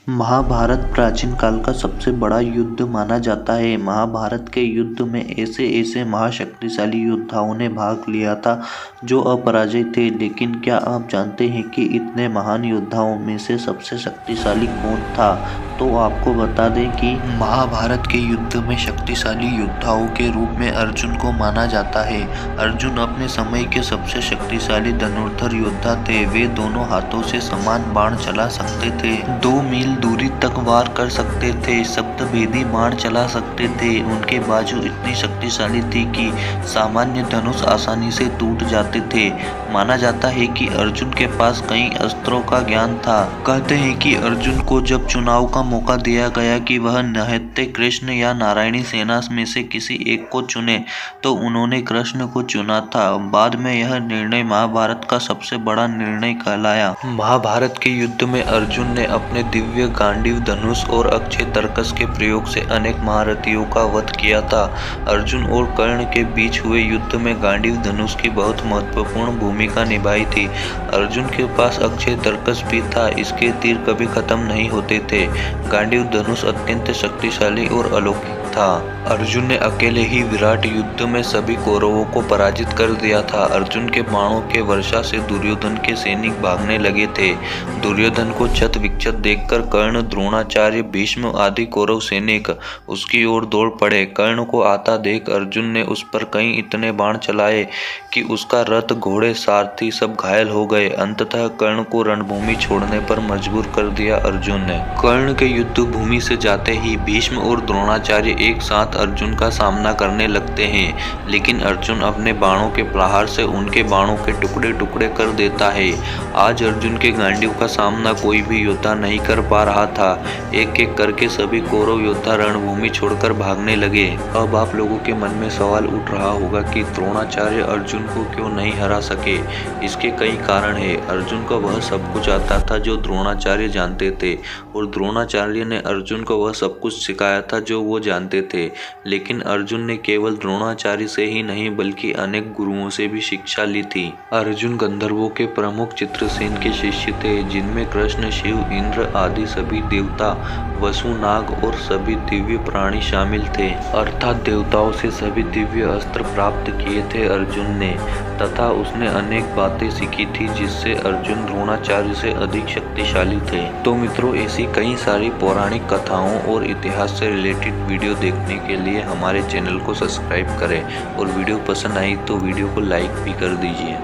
महाभारत प्राचीन काल का सबसे बड़ा युद्ध माना जाता है। महाभारत के युद्ध में ऐसे महाशक्तिशाली योद्धाओं ने भाग लिया था जो अपराजित थे। लेकिन क्या आप जानते हैं कि इतने महान योद्धाओं में से सबसे शक्तिशाली कौन था? तो आपको बता दें कि महाभारत के युद्ध में शक्तिशाली योद्धाओं के रूप में अर्जुन को माना जाता है। अर्जुन अपने समय के सबसे शक्तिशाली धनुर्धर योद्धा थे। वे दोनों हाथों से समान बाण चला सकते थे, 2 मील दूरी तक वार कर सकते थे, शब्दभेदी बाण चला सकते थे। उनके बाजू इतनी शक्तिशाली थी कि सामान्य धनुष आसानी से टूट जाते थे। माना जाता है कि अर्जुन के पास कई अस्त्रों का ज्ञान था। कहते हैं कि अर्जुन को जब चुनाव का मौका दिया गया कि वह निहत्थे कृष्ण या नारायणी सेना में से किसी एक को चुने, तो उन्होंने कृष्ण को चुना था। बाद में यह निर्णय महाभारत का सबसे बड़ा निर्णय कहलाया। महाभारत के युद्ध में अर्जुन ने अपने दिव्य गांडीव धनुष और अक्षय तर्कस के प्रयोग से अनेक महारथियों का वध किया था। अर्जुन और कर्ण के बीच हुए युद्ध में गांडीव धनुष की बहुत महत्वपूर्ण भूमिका निभाई थी। अर्जुन के पास अक्षय तर्कस भी था। इसके तीर कभी खत्म नहीं होते थे। गांडीव धनुष अत्यंत शक्तिशाली और अलौकिक था। अर्जुन ने अकेले ही विराट युद्ध में सभी कौरवों को पराजित कर दिया था। अर्जुन के बाणों के वर्षा से दुर्योधन के सैनिक भागने लगे थे। दुर्योधन को क्षत विक्षत देखकर कर्ण, द्रोणाचार्य, भीष्म आदि कौरव सैनिक उसकी ओर दौड़ पड़े। कर्ण को आता देख अर्जुन ने उस पर कई इतने बाण चलाए कि उसका रथ, घोड़े, सारथी सब घायल हो गए। अंततः कर्ण को रणभूमि छोड़ने पर मजबूर कर दिया अर्जुन ने। कर्ण के युद्ध भूमि से जाते ही भीष्म और द्रोणाचार्य एक साथ अर्जुन का सामना करने लगते हैं, लेकिन अर्जुन अपने बाणों के प्रहार से उनके बाणों के टुकड़े टुकड़े कर देता है। आज अर्जुन के गांडीव का सामना कोई भी योद्धा नहीं कर पा रहा था। एक एक करके सभी कौरव योद्धा रणभूमि छोड़कर भागने लगे। अब आप लोगों के मन में सवाल उठ रहा होगा कि द्रोणाचार्य अर्जुन को क्यों नहीं हरा सके। इसके कई कारण है। अर्जुन को वह सब कुछ आता था जो द्रोणाचार्य जानते थे, और द्रोणाचार्य ने अर्जुन को वह सब कुछ सिखाया था जो वो जानते थे। लेकिन अर्जुन ने केवल द्रोणाचार्य से ही नहीं बल्कि अनेक गुरुओं से भी शिक्षा ली थी। अर्जुन गंधर्वों के प्रमुख चित्रसेन के शिष्य थे, जिनमें कृष्ण, शिव, इंद्र आदि सभी देवता, वसु, नाग और सभी दिव्य प्राणी शामिल थे। अर्थात देवताओं से सभी दिव्य अस्त्र प्राप्त किए थे अर्जुन ने, तथा उसने अनेक बातें सीखी थी जिससे अर्जुन द्रोणाचार्य से अधिक शक्तिशाली थे। तो मित्रों, ऐसी कई सारी पौराणिक कथाओं और इतिहास से रिलेटेड वीडियो देखने के लिए हमारे चैनल को सब्सक्राइब करें, और वीडियो पसंद आई तो वीडियो को लाइक भी कर दीजिए।